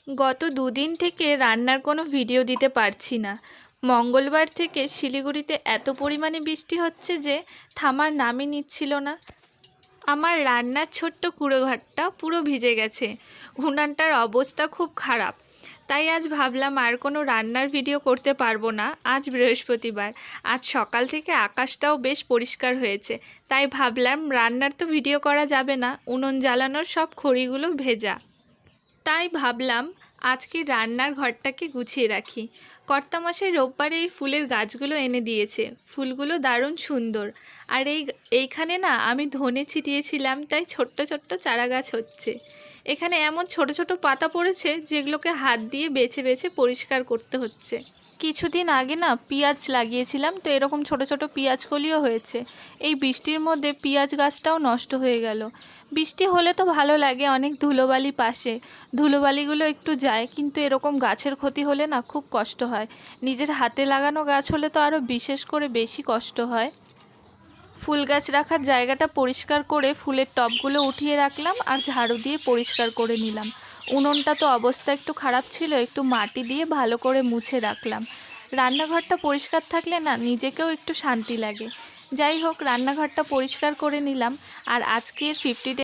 গত দুদিন থেকে রান্নার কোনো ভিডিও দিতে পারছি না। মঙ্গলবার থেকে শিলিগুড়িতে এত পরিমাণে বৃষ্টি হচ্ছে যে থামার নামই নিচ্ছিল না। আমার রান্নার ছোট্ট কুঁড়োঘরটা পুরো ভিজে গেছে। উনানটার অবস্থা খুব খারাপ। তাই আজ ভাবলাম আর কোনো রান্নার ভিডিও করতে পারবো না। আজ বৃহস্পতিবার, আজ সকাল থেকে আকাশটাও বেশ পরিষ্কার হয়েছে। তাই ভাবলাম রান্নার তো ভিডিও করা যাবে না, উনুন জ্বালানোর সব খড়িগুলো ভেজা। তাই ভাবলাম আজকে রান্নার ঘরটাকে গুছিয়ে রাখি। কর্তামশাই রোববারে এই ফুলের গাছগুলো এনে দিয়েছে। ফুলগুলো দারুণ সুন্দর। আর এইখানে না আমি ধনে ছিটিয়েছিলাম, তাই ছোট্ট ছোট্ট চারা গাছ হচ্ছে। এখানে এমন ছোট ছোট পাতা পড়েছে যেগুলোকে হাত দিয়ে বেছে বেছে পরিষ্কার করতে হচ্ছে। কিছুদিন আগে না পেঁয়াজ লাগিয়েছিলাম, তো এরকম ছোট ছোট পেঁয়াজ কলিও হয়েছে। এই বৃষ্টির মধ্যে পেঁয়াজ গাছটাও নষ্ট হয়ে গেল। বৃষ্টি হলে তো ভালো লাগে, অনেক ধুলোবালি পাশে, ধুলোবালিগুলো একটু যায়, কিন্তু এরকম গাছের ক্ষতি হলে না খুব কষ্ট হয়। নিজের হাতে লাগানো গাছ হলে তো আরও বিশেষ করে বেশি কষ্ট হয়। ফুল গাছ রাখার জায়গাটা পরিষ্কার করে ফুলের টবগুলো উঠিয়ে রাখলাম আর ঝাড়ু দিয়ে পরিষ্কার করে নিলাম। উনুনটা তো অবস্থা একটু খারাপ ছিল, একটু মাটি দিয়ে ভালো করে মুছে রাখলাম। রান্নাঘরটা পরিষ্কার থাকলে না নিজেকেও একটু শান্তি লাগে। যাই হোক, রান্নাঘরটা পরিষ্কার করে নিলাম। আর আজকের 50